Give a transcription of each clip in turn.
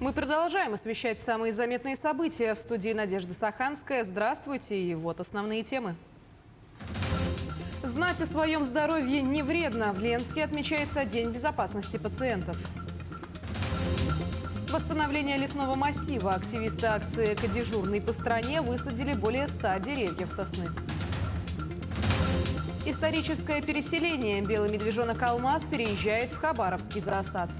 Мы продолжаем освещать самые заметные события. В студии Надежда Саханская. Здравствуйте. И вот основные темы. Знать о своем здоровье не вредно. В Ленске отмечается День безопасности пациентов. Восстановление лесного массива. Активисты акции «Экодежурный» по стране высадили более 100 деревьев сосны. Историческое переселение. Белый медвежонок «Алмаз» переезжает в Хабаровский зоосад.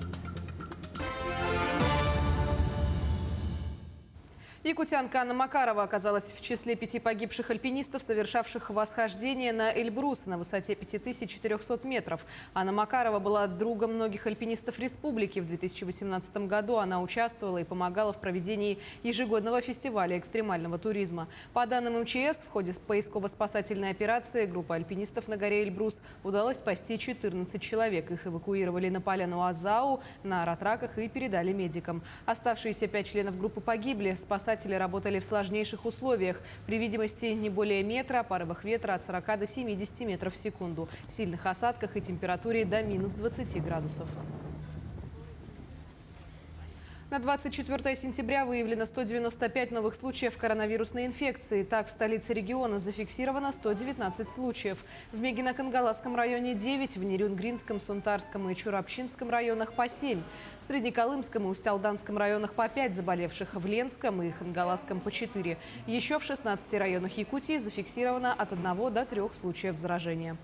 Якутянка Анна Макарова оказалась в числе 5 погибших альпинистов, совершавших восхождение на Эльбрус на высоте 5400 метров. Анна Макарова была другом многих альпинистов республики. В 2018 году она участвовала и помогала в проведении ежегодного фестиваля экстремального туризма. По данным МЧС, в ходе поисково-спасательной операции группа альпинистов на горе Эльбрус удалось спасти 14 человек. Их эвакуировали на поляну Азау, на ратраках и передали медикам. Оставшиеся 5 членов группы погибли. Спасатели работали в сложнейших условиях. При видимости не более метра, порывах ветра от 40 до 70 метров в секунду, сильных осадках и температуре до минус 20 градусов. На 24 сентября выявлено 195 новых случаев коронавирусной инфекции. Так, в столице региона зафиксировано 119 случаев. В Мегино-Кангаласском районе 9, в Нерюнгринском, Сунтарском и Чурапчинском районах по 7. В Среднеколымском и Усть-Алданском районах по 5 заболевших, в Ленском и Хангаласском по 4. Еще в 16 районах Якутии зафиксировано от 1 до 3 случаев заражения.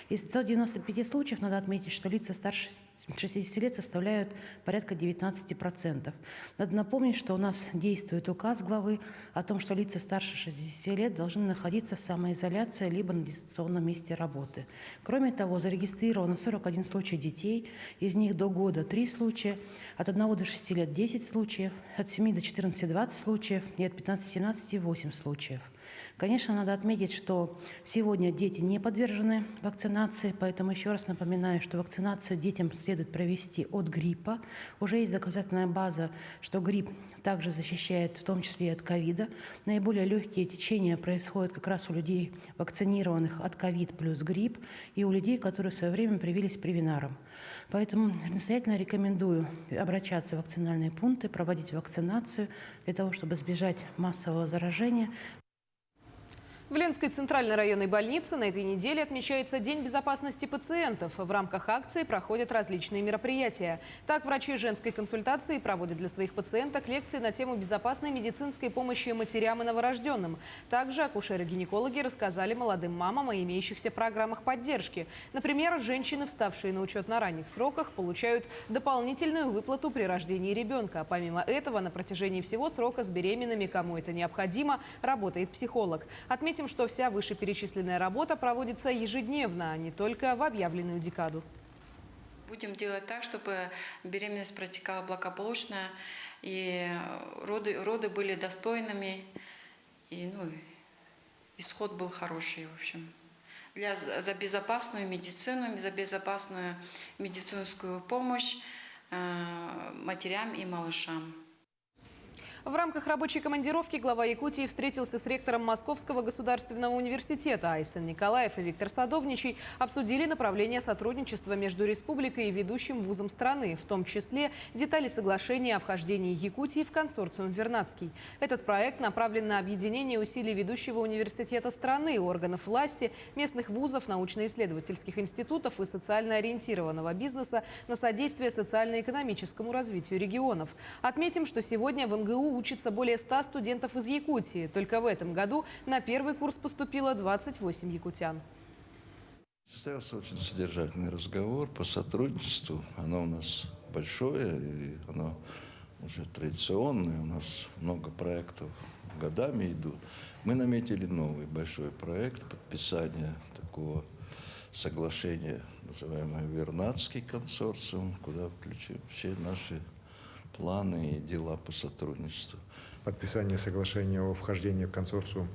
Из 195 случаев надо отметить, что лица старше 60 лет составляют порядка 19%. Надо напомнить, что у нас действует указ главы о том, что лица старше 60 лет должны находиться в самоизоляции либо на дистанционном месте работы. Кроме того, зарегистрировано 41 случай детей, из них до года 3 случая, от 1 до 6 лет 10 случаев, от 7 до 14 20 случаев и от 15-17 8 случаев. Конечно, надо отметить, что сегодня дети не подвержены вакцинации, поэтому еще раз напоминаю, что вакцинацию детям следует провести от гриппа. Уже есть доказательная база, что грипп также защищает, в том числе и от ковида. Наиболее легкие течения происходят как раз у людей, вакцинированных от ковид плюс грипп, и у людей, которые в свое время привились привинаром. Поэтому настоятельно рекомендую обращаться в вакцинальные пункты, проводить вакцинацию для того, чтобы избежать массового заражения. В Ленской центральной районной больнице на этой неделе отмечается День безопасности пациентов. В рамках акции проходят различные мероприятия. Так, врачи женской консультации проводят для своих пациенток лекции на тему безопасной медицинской помощи матерям и новорожденным. Также акушеры-гинекологи рассказали молодым мамам о имеющихся программах поддержки. Например, женщины, вставшие на учет на ранних сроках, получают дополнительную выплату при рождении ребенка. Помимо этого, на протяжении всего срока с беременными, кому это необходимо, работает психолог. Отметим, что вся вышеперечисленная работа проводится ежедневно, а не только в объявленную декаду. Будем делать так, чтобы беременность протекала благополучно, и роды были достойными, и исход был хороший, в общем. За безопасную медицину, за безопасную медицинскую помощь матерям и малышам. В рамках рабочей командировки глава Якутии встретился с ректором Московского государственного университета. Айсен Николаев и Виктор Садовничий обсудили направление сотрудничества между республикой и ведущим вузом страны, в том числе детали соглашения о вхождении Якутии в консорциум «Вернадский». Этот проект направлен на объединение усилий ведущего университета страны, органов власти, местных вузов, научно-исследовательских институтов и социально ориентированного бизнеса на содействие социально-экономическому развитию регионов. Отметим, что сегодня в МГУ учится более 100 студентов из Якутии. Только в этом году на первый курс поступило 28 якутян. Состоялся очень содержательный разговор по сотрудничеству. Оно у нас большое, и оно уже традиционное. У нас много проектов годами идут. Мы наметили новый большой проект подписания такого соглашения, называемый Вернадский консорциум, куда включим все наши планы и дела по сотрудничеству. Подписание соглашения о вхождении в консорциум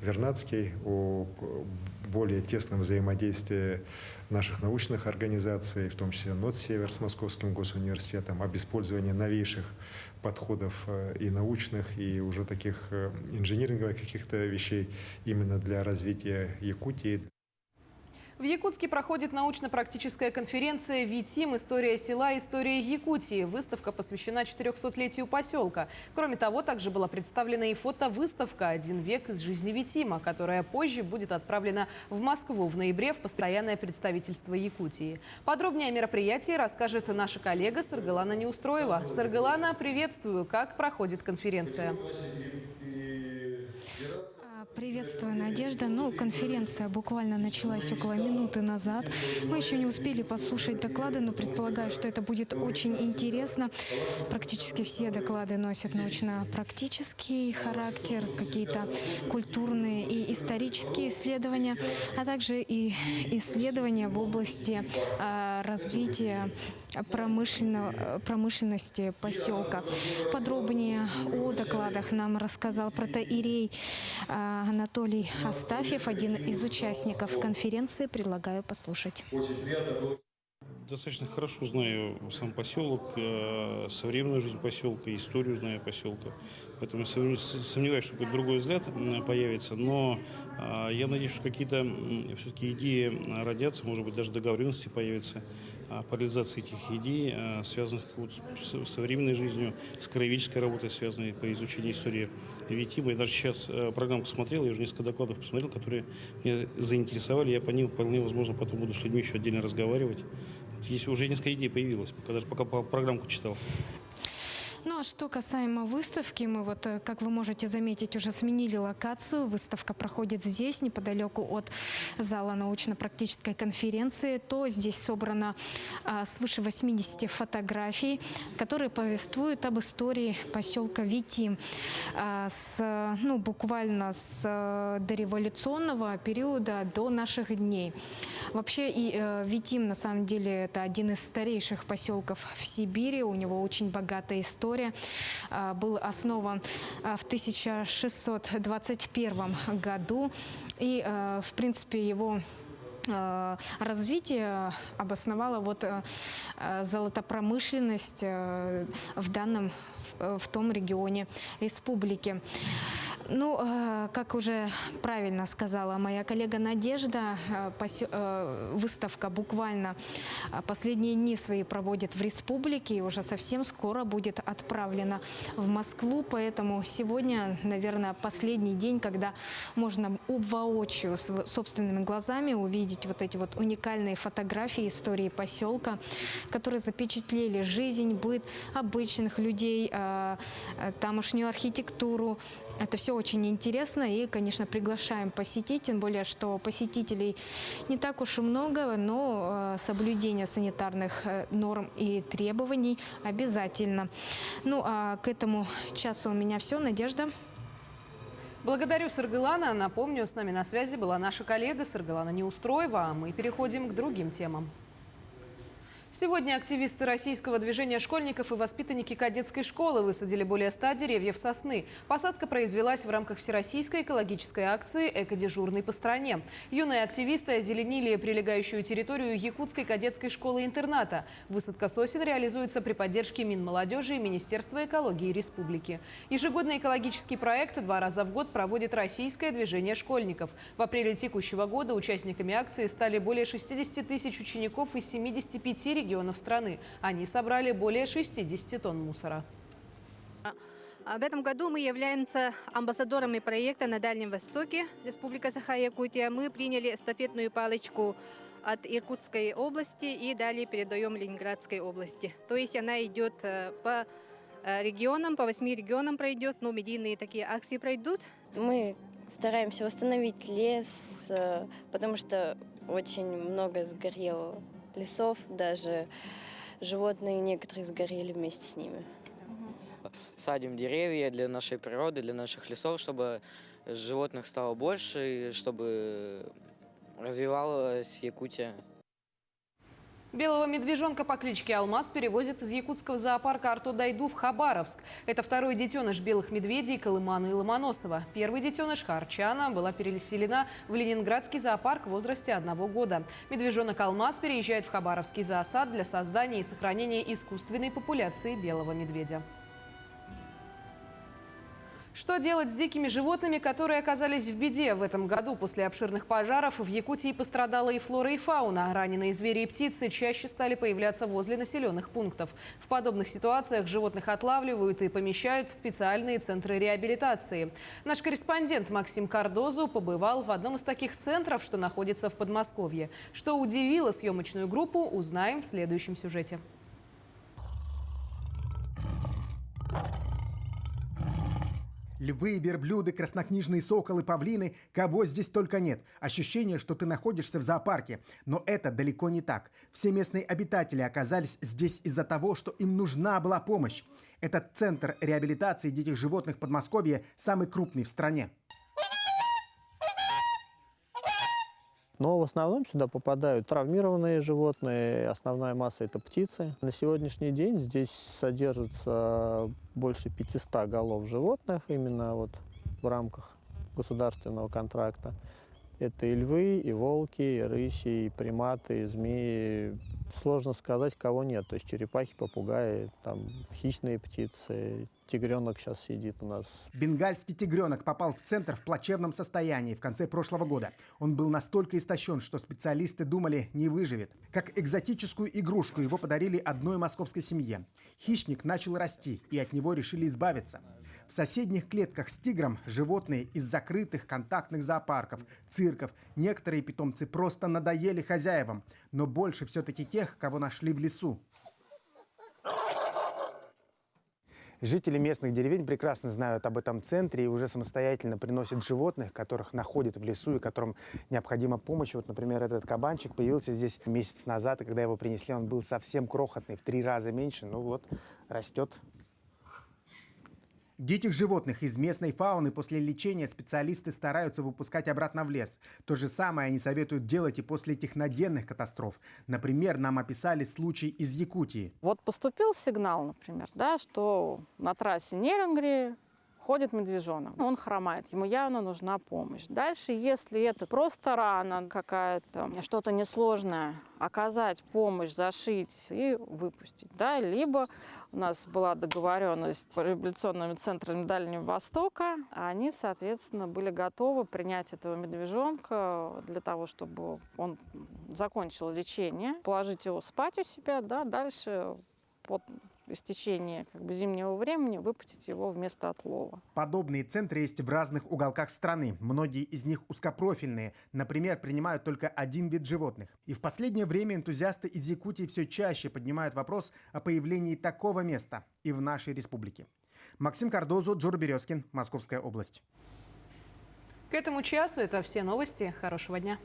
«Вернадский», о более тесном взаимодействии наших научных организаций, в том числе НОТ-Север с Московским госуниверситетом, об использовании новейших подходов и научных, и уже таких инжиниринговых каких-то вещей именно для развития Якутии. В Якутске проходит научно-практическая конференция «ВИТИМ. История села. История Якутии». Выставка посвящена 400-летию поселка. Кроме того, также была представлена и фотовыставка «1 век из жизни Витима», которая позже будет отправлена в Москву в ноябре в постоянное представительство Якутии. Подробнее о мероприятии расскажет наша коллега Саргалана Неустроева. Саргалана, приветствую. Как проходит конференция? Приветствую, Надежда. Конференция буквально началась около минуты назад. Мы еще не успели послушать доклады, но предполагаю, что это будет очень интересно. Практически все доклады носят научно-практический характер, какие-то культурные и исторические исследования, а также и исследования в области развития промышленности поселка. Подробнее о докладах нам рассказал протоиерей Анатолий Астафьев, один из участников конференции. Предлагаю послушать. Достаточно хорошо знаю сам поселок, современную жизнь поселка, историю знаю поселка. Поэтому сомневаюсь, что какой-то другой взгляд появится. Но я надеюсь, что какие-то все-таки идеи родятся, может быть, даже договоренности появятся по реализации этих идей, связанных с современной жизнью, с краеведческой работой, связанной по изучению истории Витима. Я даже сейчас программку смотрел, я уже несколько докладов посмотрел, которые меня заинтересовали. Я по ним вполне возможно потом буду с людьми еще отдельно разговаривать. Здесь уже несколько идей появилось, пока программку читал. Ну а что касаемо выставки, мы как вы можете заметить, уже сменили локацию. Выставка проходит здесь, неподалеку от зала научно-практической конференции. Здесь собрано свыше 80 фотографий, которые повествуют об истории поселка Витим. Буквально с дореволюционного периода до наших дней. Вообще Витим на самом деле это один из старейших поселков в Сибири. У него очень богатая история. Был основан в 1621 году. И, в принципе, его развитие обосновала золотопромышленность в том регионе республики. Как уже правильно сказала моя коллега Надежда, выставка буквально последние дни свои проводит в республике и уже совсем скоро будет отправлена в Москву. Поэтому сегодня, наверное, последний день, когда можно воочию собственными глазами увидеть эти уникальные фотографии истории поселка, которые запечатлели жизнь, быт обычных людей, тамошнюю архитектуру. Это все очень интересно и, конечно, приглашаем посетить, тем более, что посетителей не так уж и много, но соблюдение санитарных норм и требований обязательно. А к этому часу у меня все. Надежда. Благодарю, Саргалана. Напомню, с нами на связи была наша коллега Саргалана Неустроева. А мы переходим к другим темам. Сегодня активисты российского движения школьников и воспитанники кадетской школы высадили более 100 деревьев сосны. Посадка произвелась в рамках всероссийской экологической акции «Экодежурный по стране». Юные активисты озеленили прилегающую территорию Якутской кадетской школы-интерната. Высадка сосен реализуется при поддержке Минмолодежи и Министерства экологии республики. Ежегодный экологический проект 2 раза в год проводит российское движение школьников. В апреле текущего года участниками акции стали более 60 тысяч учеников из 75 регионов страны. Они собрали более 60 тонн мусора. В этом году мы являемся амбассадорами проекта на Дальнем Востоке, Республика Саха-Якутия. Мы приняли эстафетную палочку от Иркутской области и далее передаем Ленинградской области. То есть она идет по регионам, по 8 регионам пройдет, но медийные такие акции пройдут. Мы стараемся восстановить лес, потому что очень много сгорело лесов, даже животные некоторые сгорели вместе с ними. Садим деревья для нашей природы, для наших лесов, чтобы животных стало больше и чтобы развивалась Якутия. Белого медвежонка по кличке Алмаз перевозят из якутского зоопарка Арту-Дайду в Хабаровск. Это второй детеныш белых медведей Колымана и Ломоносова. Первый детеныш Харчана была переселена в Ленинградский зоопарк в возрасте 1 года. Медвежонок Алмаз переезжает в Хабаровский зоосад для создания и сохранения искусственной популяции белого медведя. Что делать с дикими животными, которые оказались в беде? В этом году после обширных пожаров в Якутии пострадала и флора, и фауна. Раненые звери и птицы чаще стали появляться возле населенных пунктов. В подобных ситуациях животных отлавливают и помещают в специальные центры реабилитации. Наш корреспондент Максим Кардозу побывал в одном из таких центров, что находится в Подмосковье. Что удивило съемочную группу, узнаем в следующем сюжете. Львы, верблюды, краснокнижные соколы, павлины – кого здесь только нет. Ощущение, что ты находишься в зоопарке. Но это далеко не так. Все местные обитатели оказались здесь из-за того, что им нужна была помощь. Этот центр реабилитации диких животных Подмосковья самый крупный в стране. Но в основном сюда попадают травмированные животные, основная масса – это птицы. На сегодняшний день здесь содержится больше 500 голов животных именно вот в рамках государственного контракта. Это и львы, и волки, и рыси, и приматы, и змеи. Сложно сказать, кого нет. То есть черепахи, попугаи, там, хищные птицы. Тигренок сейчас сидит у нас. Бенгальский тигренок попал в центр в плачевном состоянии в конце прошлого года. Он был настолько истощен, что специалисты думали, не выживет. Как экзотическую игрушку его подарили одной московской семье. Хищник начал расти, и от него решили избавиться. В соседних клетках с тигром животные из закрытых контактных зоопарков, цирков. Некоторые питомцы просто надоели хозяевам, но больше все-таки тех, кого нашли в лесу. Жители местных деревень прекрасно знают об этом центре и уже самостоятельно приносят животных, которых находят в лесу и которым необходима помощь. Вот, например, этот кабанчик появился здесь месяц назад, и когда его принесли, он был совсем крохотный, в 3 раза меньше. Ну вот, растет. Диких животных из местной фауны после лечения специалисты стараются выпускать обратно в лес. То же самое они советуют делать и после техногенных катастроф. Например, нам описали случай из Якутии. Вот поступил сигнал, например, да, что на трассе Нерингри ходит медвежонок. Он хромает, ему явно нужна помощь. Дальше, если это просто рана какая-то, что-то несложное, оказать помощь, зашить и выпустить. Да? Либо у нас была договоренность с реабилитационными центрами Дальнего Востока. Они, соответственно, были готовы принять этого медвежонка для того, чтобы он закончил лечение, положить его спать у себя, да, дальше под истечение зимнего времени выпустить его вместо отлова. Подобные центры есть в разных уголках страны. Многие из них узкопрофильные. Например, принимают только один вид животных. И в последнее время энтузиасты из Якутии все чаще поднимают вопрос о появлении такого места и в нашей республике. Максим Кардозу, Джур Березкин, Московская область. К этому часу это все новости. Хорошего дня.